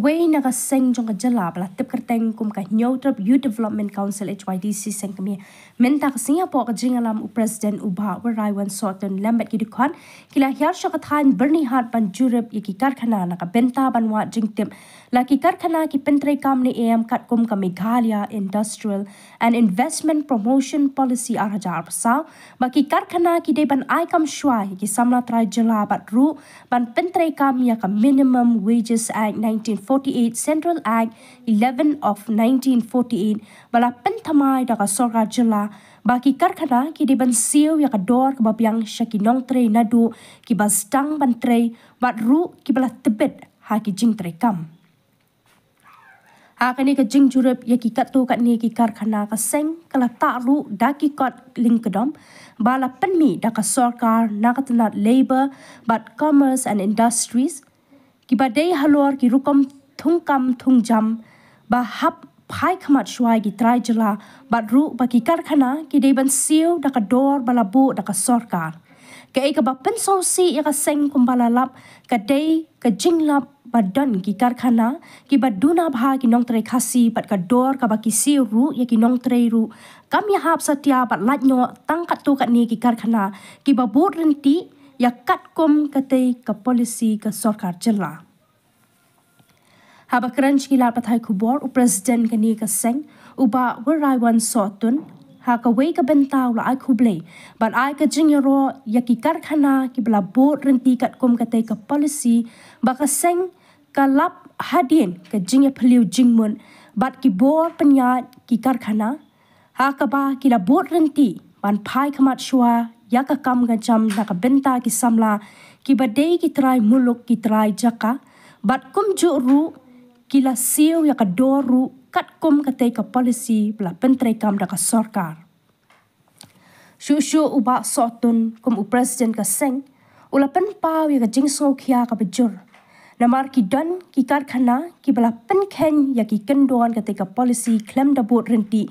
away naga seng jong ka jala bala tip kerteng kum ka nyotrap Youth Development Council HYDC seng kami menta ka Singapore ka jingalam u President Ubha Waraiwan Soton lambat ki dukhan kila hyar shakathan Bernie Hart ban jurep yaki karkhana naga benta banwa jingtip laki karkhana ki pentre kam ni AM kat kum ka Meghalaya Industrial and Investment Promotion Policy arhajar pasau baki karkhana ki de ban ai kam shwa ki samla trai jala bat ru ban pentre kam ya ka Minimum Wages Act 1948 Central Act 11 of 1948 bala pentamai daga sorga jela baki karkhana ki de ban siu ya ka dor ka babyang shakinong tre nadu ki bastang ban tre bat ru ki bala tebet ha ki jing tre kam ha kani ka jing jurep ya ki katu kat ni ki karkhana ka seng kala ta ru da ki kot lingkedom bala penmi daga sorkar nakatanat labor but commerce and industries ki badai halor ki rukom thungkam thungjam ba hap phai khamat shwai ki trai jala badru ba ki karkhana ki deban siu daka dor balabu daka sorkar ka eka ba penso si ya ka seng kumbala lap ka dei ka jinglap badan ki karkhana ki baduna bha ki nong tre khasi bat ka dor ka ba ki siu ru ya ki nong tre ru kam ya hap satya bat latnyo tangkat tu kat ni ki karkhana ki ba bot renti ya kat kum kate ka policy ka sorkar jela haba crunch ki lat pathai khubor u president kani ka seng uba Waraiwan Soton ha ka wei ka bentaw la ai khuble ban ai ka jingyaro ya ki karkhana ki bla bot renti kat kum kate ka policy ba ka seng ka lap hadin ka jingya phliu jingmun bat ki bor penya ki karkhana ha ka ba ki la bot renti ban phai khamat shwa ya ka kam ga jam na ka benta ki samla ki badei ki trai muluk ki trai jaka bat kum ju ru ki la siu ya ka doru kat kum ka te ka policy bla pentre kam da ka sorkar shu uba Soton kum u president ka seng ula pen pau ya ka jingso khia ka bejur namar ki dan ki karkhana ki bla pen khen ya ki kendon ka te ka policy klem da bot renti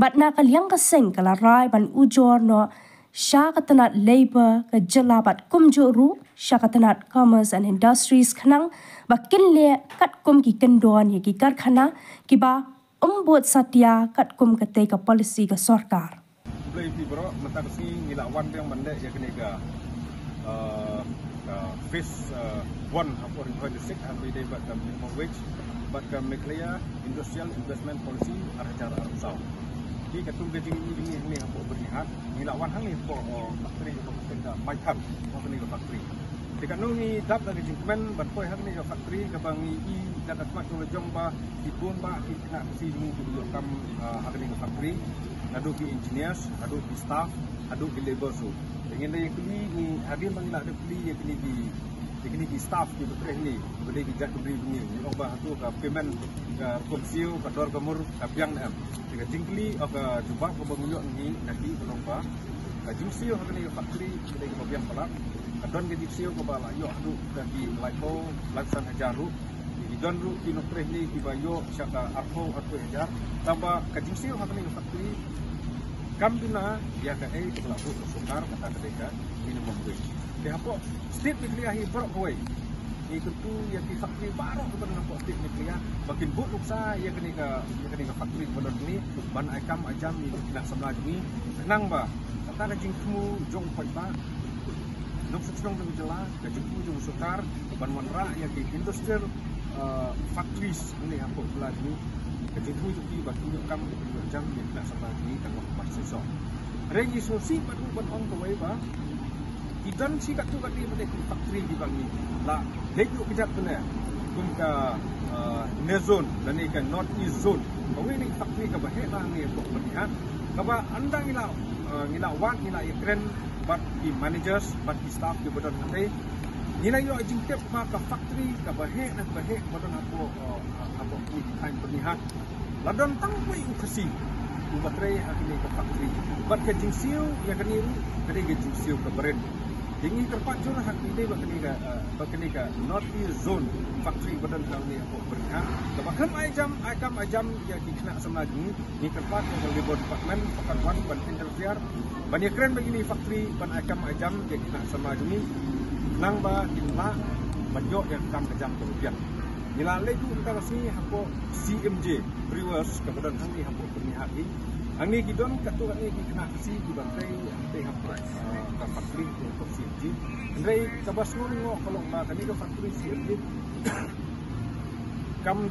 bat na ka liang ka seng kala rai ban ujor no Shakatanat Labor ka jalabat kumjuru Shakatanat Commerce and Industries khanang bakin le kat kum ki kendon ye ki karkhana ki ba umbut satya kat kum ka te ka policy ka sorkar play pi bro mata si ngilawan yang mande ya kene ka phase 1 for 26 and we but minimum wage but Meghalaya Industrial Investment Policy arhajar arusau di ketum gejing ini apa berlihat ngilawan hang ni for factory ko tenda maikam apa ni factory dekat no ni dap dari jingmen ban poi hang ni factory ka bangi i dapat mak tu jomba di bomba ki nak si mu tu kam hang ni factory adu ki engineers adu ki staff adu ki labor so dengan dia kuli ni hadir bang nak kuli ye kini ki staff ki betre ni beli ki jak beri ni obah tu ka payment ka komsio ka dor ka mur ka biang am dengan jingkli ka jubah ka bangulok ni nanti belomba ka jingsio ka ni factory beli ka biang pala ka don ka jingsio ka bala yo adu ka ki laipo laksan hajaru di don ru ki no pre ni ki bayo syaka arpo atau hajar tambah ka jingsio ka ni factory kambina ya ka ai ka lapu sukar kata mereka minimum wage dia apa state Meghalaya hi brok koi itu ya ki factory baru tu benar apa state Meghalaya makin but uksa ya kini ka factory benar ni ban aikam ajam ni nak samla ni senang ba kata jing temu jong pai ba nok suksong tu jela ka jing jong sukar ban wanra ya ki industrial factories ni apa belah ni ka jing tu ki ba tu kam jam ni nak samla ni kan mak seso rengi sosi ban on to way ba idan si kat tu kat ni pada factory di bang ni la hekyo kejap benar kum ka nezon dan ni kan north east zone bawi ni factory ka bahek lah ni untuk melihat kaba anda ngila wan ngila ikren bat di managers bat di staff di badan nanti ngila yo jingtep ma ka factory ka bahek badan apa ni kain melihat ladon tangkui ukasi ubatrai hakini ka factory bat ka jingsiu ya kaniru kadi ka jingsiu ka beren ini terpacu lah hak ini bakni ka North East Zone factory badan kau ni apa berhak bahkan ajam ya kena sama ni terpacu oleh Labor Department pekan ban interfere ban keren begini factory ban ajam ya kena sama ni nang ba inla banyak yang kam kejam kerugian Nilai itu kita kasi hapo CMJ Brewers kemudian hangi hapo bernihat ini. Hangi gidon katu hangi kena kasi gidon tray tray hapo ke factory untuk CMJ. Andai kabas ngo kalau mbak kani ke factory CMJ kam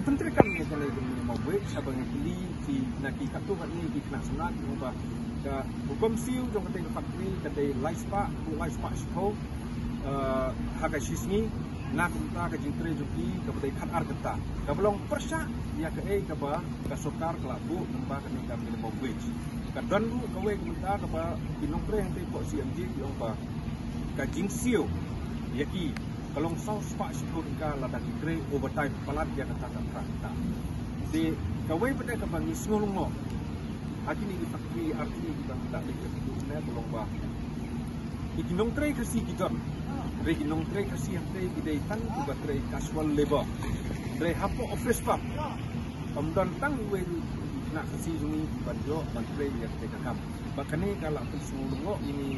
penteri kam ni kalau itu minimum wage sabang beli si naki katu hangi kena senat ubah ke hukum siu jong kata factory kata life spa show harga sisni nak kita ke jingkre juki kepada ikan argeta kabelong persa ya ke kaba kasokar kelabu nembah ke nikam minimum wage kadon lu kawe kita kaba pinongkre yang tepok CMJ diomba ka jingsiu yaki kalong saus pak sepuluh ka lada jingkre overtime palat dia kata kita di kawe pada kaba ngisngulungo akini di factory arti kita tak lagi itu ne belum bah ikinong tre kasi gidon Reginong tray kasi yang tray gidai tang juga tray casual labor. Tray hapo office pub. Kemudian tang we nak kasi juni banjo ban tray yang tray kakam. Bakane kalau pun semua ini